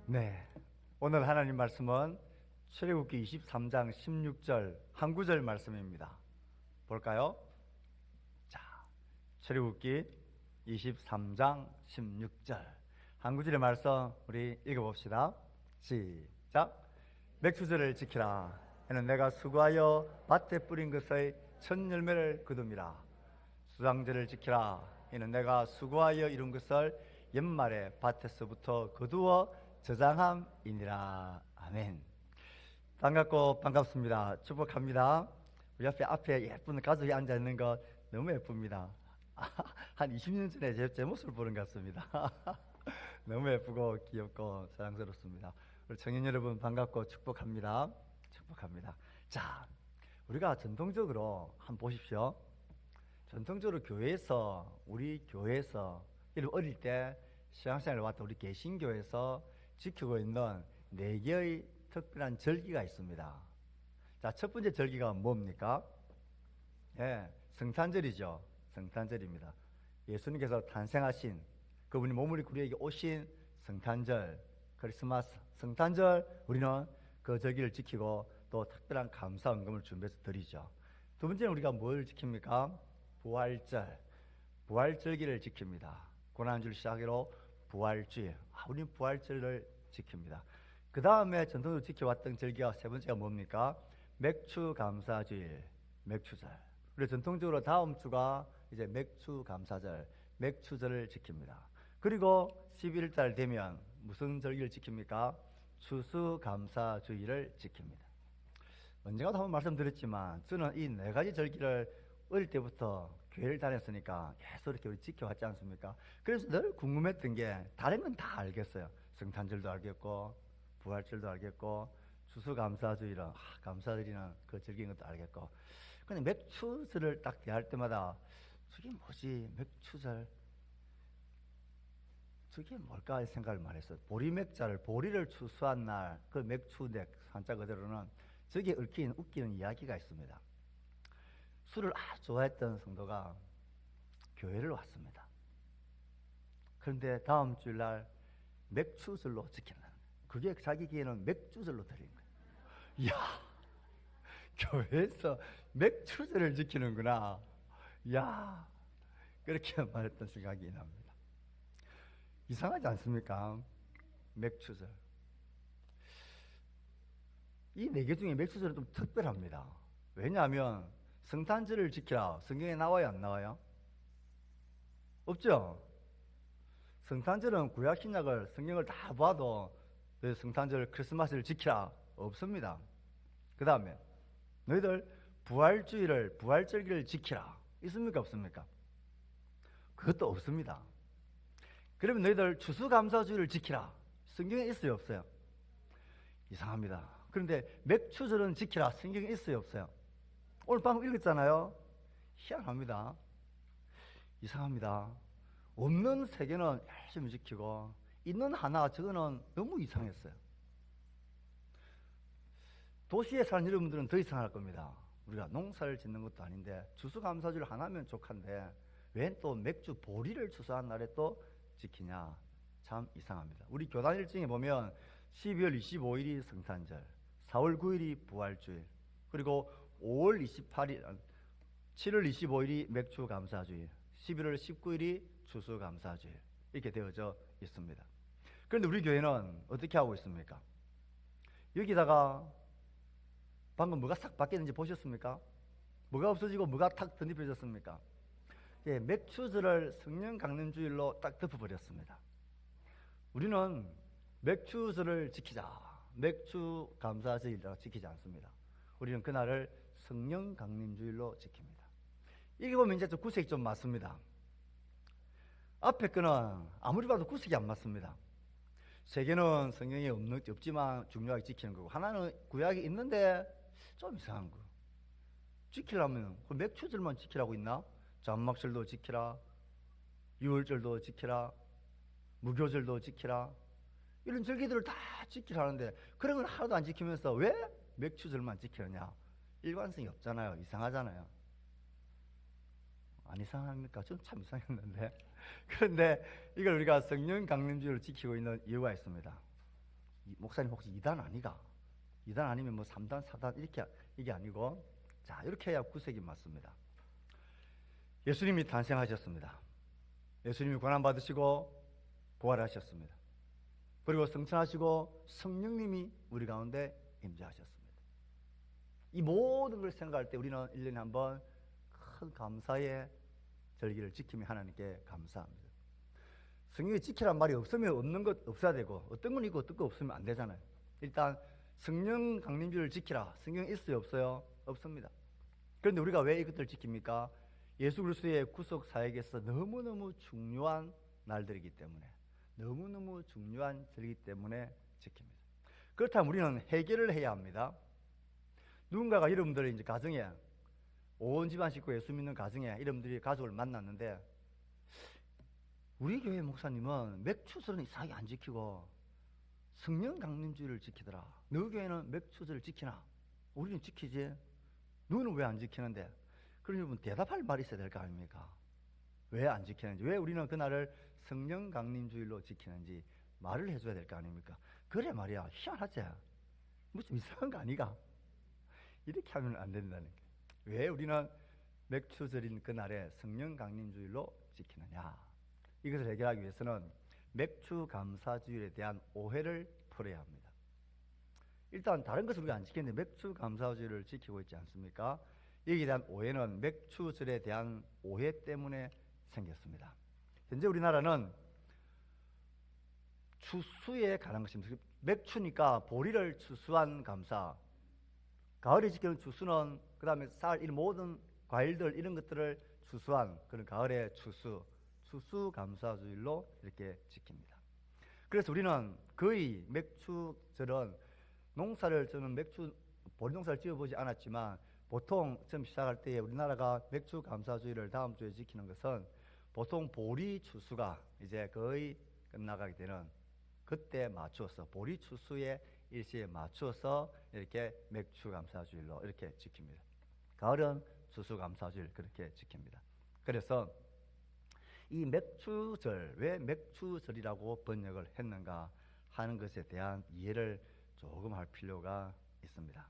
네, 오늘 하나님 말씀은 출애굽기 23장 16절 한 구절 말씀입니다. 볼까요? 자, 출애굽기 23장 16절 한 구절의 말씀 우리 읽어봅시다. 시작. 맥추절을 지키라. 이는 내가 수고하여 밭에 뿌린 것의 첫 열매를 거둠이라. 수장절을 지키라. 이는 내가 수고하여 이룬 것을 연말에 밭에서부터 거두어 저장함이니라. 아멘. 반갑고 반갑습니다. 축복합니다. 우리 앞에 예쁜 가족이 앉아 있는 것 너무 예쁩니다. 한 20년 전에 제 모습을 보는 것 같습니다. 너무 예쁘고 귀엽고 사랑스럽습니다. 우리 청년 여러분 반갑고 축복합니다. 축복합니다. 자, 우리가 전통적으로 한번 보십시오. 전통적으로 우리 교회에서 어릴 때 신앙생활을 왔던 우리 개신교에서 지키고 있는 4개의 특별한 절기가 있습니다. 자, 첫 번째 절기가 뭡니까? 예, 성탄절이죠. 성탄절입니다. 예수님께서 탄생하신 그분이 몸을 입고 우리에게 오신 성탄절, 크리스마스, 성탄절, 우리는 그 절기를 지키고 또 특별한 감사 헌금을 준비해서 드리죠. 두 번째는 우리가 뭘 지킵니까? 부활절, 부활절기를 지킵니다. 고난주를 시작으로 부활주일, 우리는 부활절을 지킵니다. 그 다음에 전통적으로 지켜왔던 절기가 세 번째가 뭡니까? 맥추감사주일, 맥추절. 우리 전통적으로 다음 주가 이제 맥추감사절, 맥추절을 지킵니다. 그리고 11달 되면 무슨 절기를 지킵니까? 추수감사주일을 지킵니다. 언젠가도 한번 말씀드렸지만 저는 이 4가지 절기를 어릴 때부터 교회를 다녔으니까 계속 이렇게 우리 지켜왔지 않습니까? 그래서 늘 궁금했던 게 다른 건 다 알겠어요. 성탄절도 알겠고 부활절도 알겠고 추수감사주일은 감사드리는 그 절기인 것도 알겠고, 근데 맥추절을 딱 대할 때마다 저게 뭐지? 맥추절 저게 뭘까 생각을 많이 했어요. 보리맥자를 보리를 추수한 날 그 맥추넥 한자 그대로는 저게 얽힌 웃기는 이야기가 있습니다. 술을 아주 좋아했던 성도가 교회를 왔습니다. 그런데 다음 주일날 맥추절로 지킨다는 거예요. 그게 자기 기회는 맥주절로 드린 거예요. 이야, 교회에서 맥추절을 지키는구나. 이야, 그렇게 말했던 생각이 납니다. 이상하지 않습니까? 맥추절. 이 4개 중에 맥추절은 좀 특별합니다. 왜냐하면 성탄절을 지키라 성경에 나와요, 안 나와요? 없죠? 성탄절은 구약 신약을 성경을 다 봐도 성탄절 크리스마스를 지키라 없습니다. 그 다음에 너희들 부활주일을 부활절기를 지키라 있습니까, 없습니까? 그것도 없습니다. 그러면 너희들 추수감사주일을 지키라 성경에 있어요, 없어요? 이상합니다. 그런데 맥추절은 지키라 성경에 있어요, 없어요? 오늘 방금 읽었잖아요. 희한합니다. 이상합니다. 없는 3개는 열심히 지키고 있는 하나 저거는 너무 이상했어요. 도시에 사는 여러분들은 더 이상할 겁니다. 우리가 농사를 짓는 것도 아닌데 추수감사주를 하나면 족한데 왜 또 맥주 보리를 추수한 날에 또 지키냐, 참 이상합니다. 우리 교단 일정에 보면 12월 25일이 성탄절, 4월 9일이 부활주일, 그리고 5월 28일, 7월 25일이 맥추감사주일, 11월 19일이 추수감사주일 이렇게 되어져 있습니다. 그런데 우리 교회는 어떻게 하고 있습니까? 여기다가 방금 뭐가 싹 바뀌었는지 보셨습니까? 뭐가 없어지고 뭐가 탁 덧입혀졌습니까? 예, 맥추절을 성령 강림주일로 딱 덮어버렸습니다. 우리는 맥추절을 지키자, 맥추감사주일로 지키지 않습니다. 우리는 그날을 성령 강림주일로 지킵니다. 이게 보면 이제 좀 구색이 좀 맞습니다. 앞에 거는 아무리 봐도 구색이 안 맞습니다. 3개는 성경에 없지만 중요하게 지키는 거고, 하나는 구약이 있는데 좀 이상한 거. 지키려면 그 맥추절만 지키라고 있나? 잠막절도 지키라, 유월절도 지키라, 무교절도 지키라, 이런 절기들을 다 지키라는데 그런 걸 하나도 안 지키면서 왜 맥추절만 지키느냐? 일관성이 없잖아요. 이상하잖아요. 안 이상합니까? 좀 참 이상했는데. 그런데 이걸 우리가 성령 강림주의를 지키고 있는 이유가 있습니다. 목사님 혹시 2단 아니가? 2단 아니면 뭐 3단, 4단 이렇게 이게 아니고 자 이렇게 해야 구색이 맞습니다. 예수님이 탄생하셨습니다. 예수님이 고난 받으시고 부활하셨습니다. 그리고 성천하시고 성령님이 우리 가운데 임재하셨습니다. 이 모든 걸 생각할 때 우리는 1년에 한 번 큰 감사의 절기를 지키며 하나님께 감사합니다. 성경에 지키란 말이 없으면 없는 것 없어야 되고 어떤 건 있고 어떤 거 없으면 안 되잖아요. 일단 성령 강림주를 지키라. 성경에 있어요 없어요? 없습니다. 그런데 우리가 왜 이것들을 지킵니까? 예수 그리스도의 구속 사역에서 너무너무 중요한 날들이기 때문에 너무너무 중요한 절이기 때문에 지킵니다. 그렇다면 우리는 해결을 해야 합니다. 누군가가 여러분들의 이제 가정에 온 집안 식구 예수 믿는 가정에 여러분들이 가족을 만났는데 우리 교회 목사님은 맥추절은 이상하게 안 지키고 성령 강림주의를 지키더라. 너 교회는 맥추절을 지키나? 우리는 지키지. 너는 왜 안 지키는데? 그럼 여러분 대답할 말이 있어야 될 거 아닙니까? 왜 안 지키는지, 왜 우리는 그날을 성령 강림주일로 지키는지 말을 해줘야 될 거 아닙니까? 그래 말이야. 희한하지? 뭐 좀 이상한 거 아니가? 이렇게 하면 안 된다는 거예요. 왜 우리는 맥추절인 그날에 성령 강림주일로 지키느냐? 이것을 해결하기 위해서는 맥추 감사주일에 대한 오해를 풀어야 합니다. 일단 다른 것을 우리가 안 지키는데 맥추 감사주일을 지키고 있지 않습니까? 여기에 대한 오해는 맥추절에 대한 오해 때문에 생겼습니다. 현재 우리나라는 추수에 관한 것입니다. 맥추니까 보리를 추수한 감사, 가을에 지키는 추수는 그 다음에 쌀, 이 모든 과일들 이런 것들을 추수한 그런 가을의 추수감사주일로 이렇게 지킵니다. 그래서 우리는 거의 맥추절은 농사를 저는 보리 농사를 지어보지 않았지만 보통 처음 시작할 때에 우리나라가 맥추감사주일을 다음 주에 지키는 것은 보통 보리 추수가 이제 거의 끝나가게 되는 그때 맞추어서 보리 추수의 일시에 맞추어서 이렇게 맥추감사주일로 이렇게 지킵니다. 가을은 추수감사주일 그렇게 지킵니다. 그래서 이 맥추절, 왜 맥추절이라고 번역을 했는가 하는 것에 대한 이해를 조금 할 필요가 있습니다.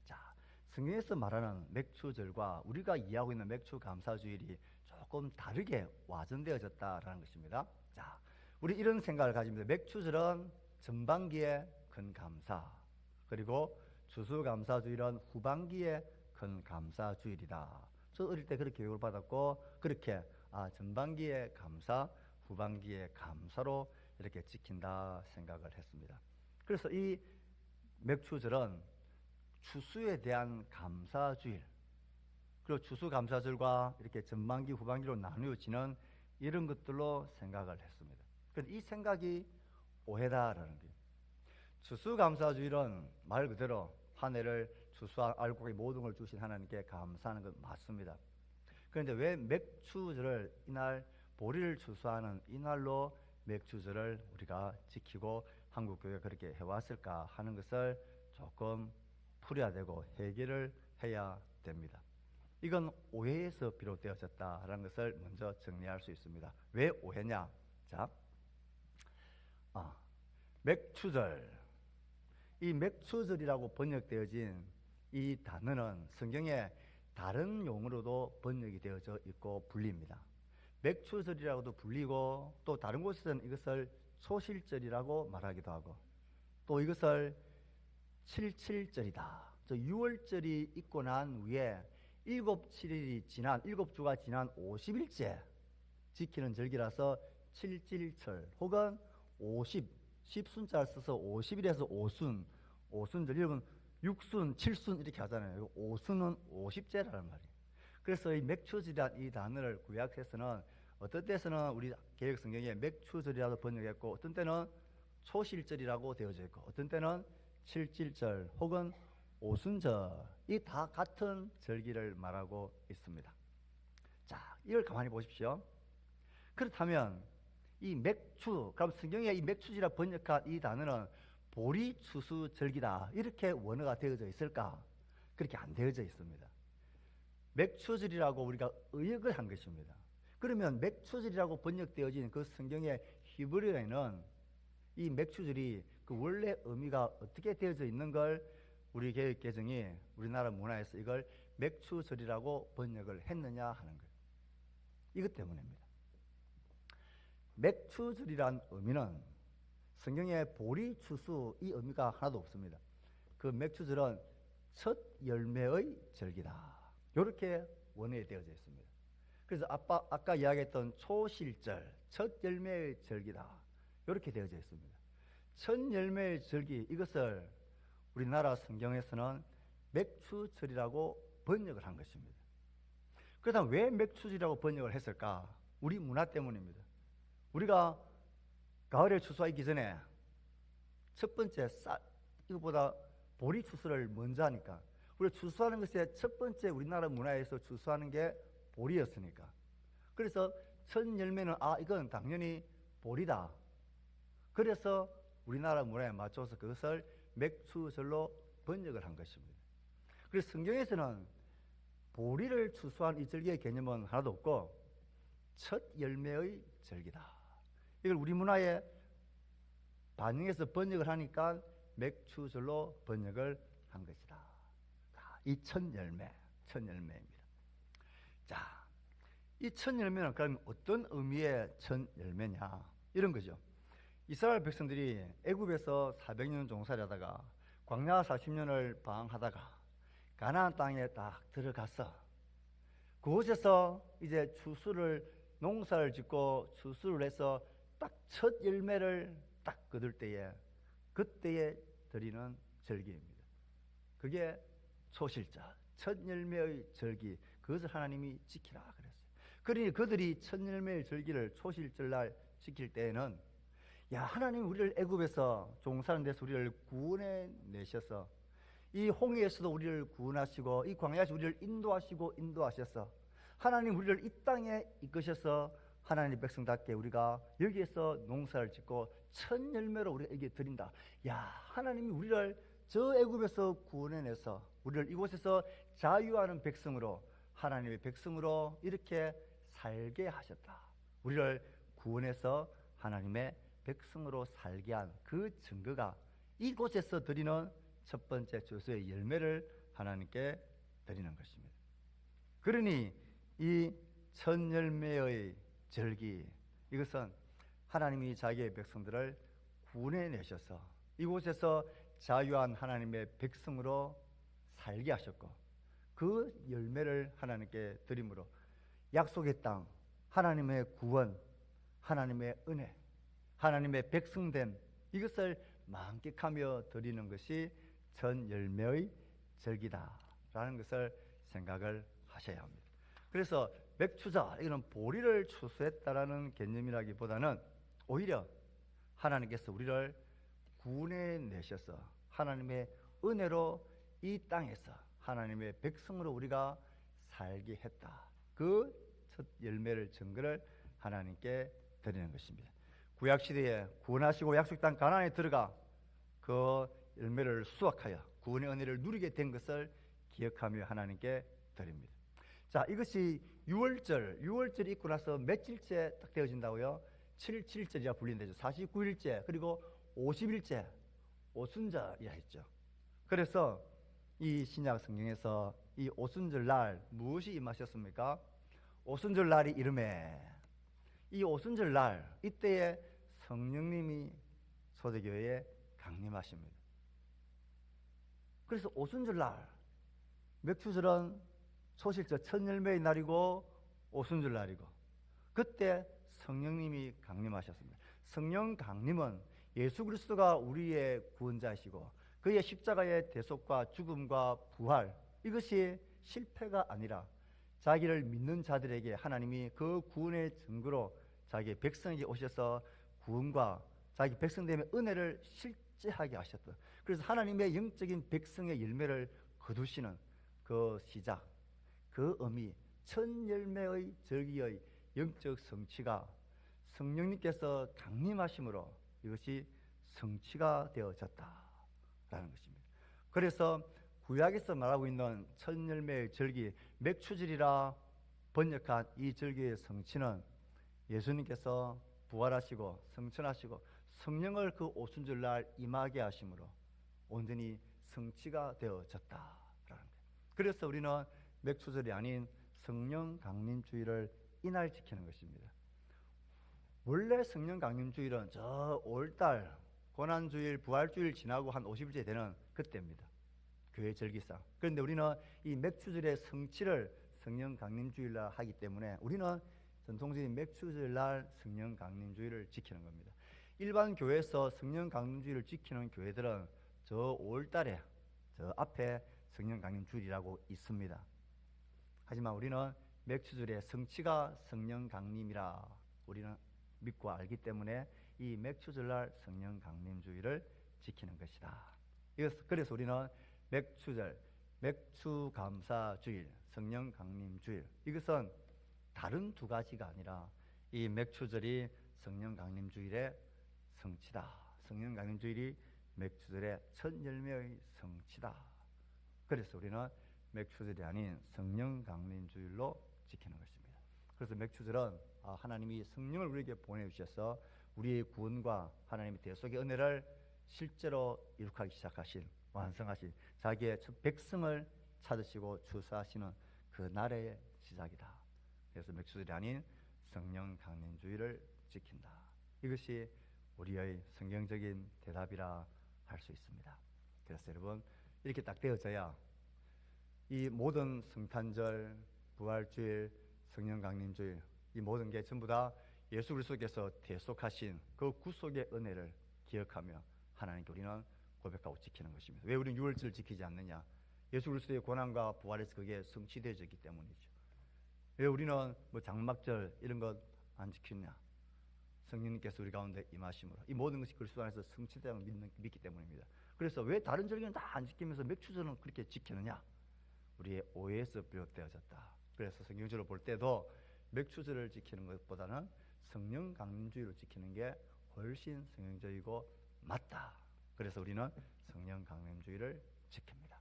자, 성경에서 말하는 맥추절과 우리가 이해하고 있는 맥추감사주일이 조금 다르게 와전되어졌다라는 것입니다. 자, 우리 이런 생각을 가집니다. 맥추절은 전반기에 큰 감사, 그리고 추수감사주일은 후반기에 큰 감사주일이다. 저 어릴 때 그렇게 교육을 받았고 그렇게 전반기에 감사, 후반기에 감사로 이렇게 지킨다 생각을 했습니다. 그래서 이 맥추절은 추수에 대한 감사주일, 그리고 추수감사절과 이렇게 전반기, 후반기로 나누어지는 이런 것들로 생각을 했습니다. 그런데 이 생각이 오해다라는 거예요. 추수감사주일은 말 그대로 한 해를 추수한 알곡의 모든 걸 주신 하나님께 감사하는 것 맞습니다. 그런데 왜 맥추절을 이날 보리를 추수하는 이날로 맥추절을 우리가 지키고 한국교회가 그렇게 해왔을까 하는 것을 조금 풀어야 되고 해결을 해야 됩니다. 이건 오해에서 비롯되어졌다라는 것을 먼저 정리할 수 있습니다. 왜 오해냐? 자, 맥추절, 이 맥추절이라고 번역되어진 이 단어는 성경에 다른 용어로도 번역이 되어져 있고 불립니다. 맥추절이라고도 불리고 또 다른 곳에서는 이것을 초실절이라고 말하기도 하고 또 이것을 77절이다. 저 6월절이 있고 난 후에 7주가 지난 50일째 지키는 절기라서 77철 혹은 10순자를 써서 50일에서 5순절, 여러분 6순, 7순 이렇게 하잖아요. 5순은 50제라는 말이에요. 그래서 이 맥추절이라는 이 단어를 구약해서는 어떤 때서는 우리 개역 성경에 맥추절이라고 번역했고 어떤 때는 초실절이라고 되어져 있고 어떤 때는 77절 혹은 5순절, 이 다 같은 절기를 말하고 있습니다. 자, 이걸 가만히 보십시오. 그렇다면 이 맥추, 그럼 성경에 이 맥추절이라 번역한 이 단어는 보리 추수 절기다 이렇게 원어가 되어져 있을까? 그렇게 안 되어져 있습니다. 맥추절이라고 우리가 의역을 한 것입니다. 그러면 맥추절이라고 번역되어진 그 성경의 히브리어에는 이 맥추절이 그 원래 의미가 어떻게 되어져 있는 걸 우리 개혁개정이 우리나라 문화에서 이걸 맥추절이라고 번역을 했느냐 하는 거예요. 이것 때문입니다. 맥추절이란 의미는 성경에 보리, 추수 이 의미가 하나도 없습니다. 그 맥추절은 첫 열매의 절기다. 이렇게 원해되어져 있습니다. 그래서 아까 이야기했던 초실절, 첫 열매의 절기다. 이렇게 되어져 있습니다. 첫 열매의 절기, 이것을 우리나라 성경에서는 맥추절이라고 번역을 한 것입니다. 그렇다면 왜 맥추절이라고 번역을 했을까? 우리 문화 때문입니다. 우리가 가을에 추수하기 전에 첫 번째 이거보다 보리 추수를 먼저 하니까, 우리가 추수하는 것에 첫 번째 우리나라 문화에서 추수하는 게 보리였으니까, 그래서 첫 열매는 이건 당연히 보리다. 그래서 우리나라 문화에 맞춰서 그것을 맥추절로 번역을 한 것입니다. 그래서 성경에서는 보리를 추수한 이 절기의 개념은 하나도 없고 첫 열매의 절기다. 이걸 우리 문화에 반영해서 번역을 하니까 맥추절로 번역을 한 것이다. 이 첫 열매입니다. 자, 이 첫 열매는 그럼 어떤 의미의 첫 열매냐? 이런 거죠. 이스라엘 백성들이 애굽에서 400년 종살이하다가 광야 40년을 방황하다가 가나안 땅에 딱 들어갔어. 그곳에서 이제 농사를 짓고 추수를 해서 딱 첫 열매를 딱 거둘 때에, 그때에 드리는 절기입니다. 그게 초실절, 첫 열매의 절기, 그것을 하나님이 지키라 그랬어요. 그러니 그들이 첫 열매의 절기를 초실절날 지킬 때에는, 하나님이 우리를 애굽에서 종사하는 데서 우리를 구원해 내셔서 이 홍해에서도 우리를 구원하시고 이 광야에서 우리를 인도하셔서 하나님 우리를 이 땅에 이끄셔서 하나님 백성답게 우리가 여기에서 농사를 짓고 첫 열매로 우리에게 드린다. 하나님이 우리를 저 애굽에서 구원해내서 우리를 이곳에서 자유하는 백성으로, 하나님의 백성으로 이렇게 살게 하셨다. 우리를 구원해서 하나님의 백성으로 살게 한 그 증거가 이곳에서 드리는 첫 번째 추수의 열매를 하나님께 드리는 것입니다. 그러니 이 첫 열매의 절기, 이것은 하나님이 자기의 백성들을 구원해 내셔서 이곳에서 자유한 하나님의 백성으로 살게 하셨고, 그 열매를 하나님께 드림으로 약속의 땅, 하나님의 구원, 하나님의 은혜, 하나님의 백성됨, 이것을 만끽하며 드리는 것이 첫 열매의 절기다라는 것을 생각을 하셔야 합니다. 그래서 맥추절, 이거는 보리를 추수했다라는 개념이라기보다는 오히려 하나님께서 우리를 구원해 내셔서 하나님의 은혜로 이 땅에서 하나님의 백성으로 우리가 살게 했다. 그 첫 열매를 증거를 하나님께 드리는 것입니다. 구약시대에 구원하시고 약속 땅 가나안에 들어가 그 열매를 수확하여 구원의 은혜를 누리게 된 것을 기억하며 하나님께 드립니다. 자, 이것이 유월절이 있고 나서 며칠째 딱 되어진다고요? 7일째가 불린다죠. 49일째, 그리고 50일째, 오순절이라 했죠. 그래서 이 신약 성경에서 이 오순절 날 무엇이 임하셨습니까? 오순절 날이 이름에, 이 오순절 날, 이때에 성령님이 초대교회에 강림하십니다. 그래서 오순절 날, 맥추절은 초실절 첫 열매의 날이고 오순절 날이고, 그때 성령님이 강림하셨습니다. 성령 강림은 예수 그리스도가 우리의 구원자이시고 그의 십자가의 대속과 죽음과 부활, 이것이 실패가 아니라 자기를 믿는 자들에게 하나님이 그 구원의 증거로 자기 백성에게 오셔서 구원과 자기 백성됨의 은혜를 실제하게 하셨다. 그래서 하나님의 영적인 백성의 열매를 거두시는 그 시작, 그 의미, 첫 열매의 절기의 영적 성취가 성령님께서 강림하심으로 이것이 성취가 되어졌다라는 것입니다. 그래서 구약에서 말하고 있는 첫 열매의 절기, 맥추절이라 번역한 이 절기의 성취는 예수님께서 부활하시고 성천하시고 성령을 그 오순절날 임하게 하심으로 온전히 성취가 되어졌다라는 거예요. 그래서 우리는 맥추절이 아닌 성령 강림주일을 이날 지키는 것입니다. 원래 성령 강림주일은 저 5월달 고난주일, 부활주일 지나고 한 50일째 되는 그때입니다. 교회 절기상. 그런데 우리는 이 맥추절의 성취를 성령 강림주일날 하기 때문에 우리는 전통적인 맥추절날 성령 강림주일을 지키는 겁니다. 일반 교회에서 성령 강림주일을 지키는 교회들은 저 5월달에 저 앞에 성령 강림주일이라고 있습니다. 하지만 우리는 맥추절의 성취가 성령 강림이라 우리는 믿고 알기 때문에 이 맥추절날 성령 강림주일을 지키는 것이다. 그래서 우리는 맥추절, 맥추감사주일, 성령 강림주일, 이것은 다른 두 가지가 아니라 이 맥추절이 성령 강림주일의 성취다. 성령 강림주일이 맥추절의 첫 열매의 성취다. 그래서 우리는 맥추절이 아닌 성령 강림주일로 지키는 것입니다. 그래서 맥추절은 하나님이 성령을 우리에게 보내주셔서 우리의 구원과 하나님의 대속의 은혜를 실제로 이룩하기 시작하신, 완성하신 자기의 첫 백성을 찾으시고 추수하시는 그 날의 시작이다. 그래서 맥추절이 아닌 성령 강림주일을 지킨다. 이것이 우리의 성경적인 대답이라 할 수 있습니다. 그래서 여러분, 이렇게 딱 되어져야 이 모든 성탄절, 부활주일, 성령 강림주일, 이 모든 게 전부 다 예수 그리스도께서 대속하신 그 구속의 은혜를 기억하며 하나님께 우리는 고백하고 지키는 것입니다. 왜 우리는 유월절을 지키지 않느냐? 예수 그리스도의 고난과 부활에서 그게 성취되어졌기 때문이죠. 왜 우리는 뭐 장막절 이런 것 안 지키느냐? 성령님께서 우리 가운데 임하심으로 이 모든 것이 그리스도 안에서 성취되어 믿기 때문입니다. 그래서 왜 다른 절기는 다 안 지키면서 맥추절은 그렇게 지키느냐? 우리의 오해에서 비롯되어졌다. 그래서 성경적으로 볼 때도 맥추절을 지키는 것보다는 성령 강림주의를 지키는 게 훨씬 성경적이고 맞다. 그래서 우리는 성령 강림주의를 지킵니다.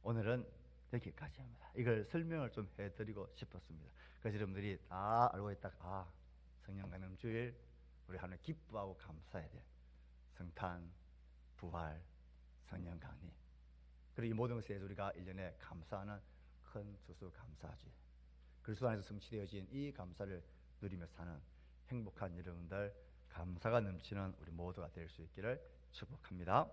오늘은 여기까지입니다. 이걸 설명을 좀 해드리고 싶었습니다. 그래서 여러분들이 다 알고 있다. 성령 강림주일 우리 하나님 기뻐하고 감사해야 돼. 성탄, 부활, 성령 강림. 그리고 이 모든 것에 대해서 우리가 1년에 감사하는 큰 추수감사주일, 그리스도 안에서 성취되어진 이 감사를 누리며 사는 행복한 여러분들, 감사가 넘치는 우리 모두가 될 수 있기를 축복합니다.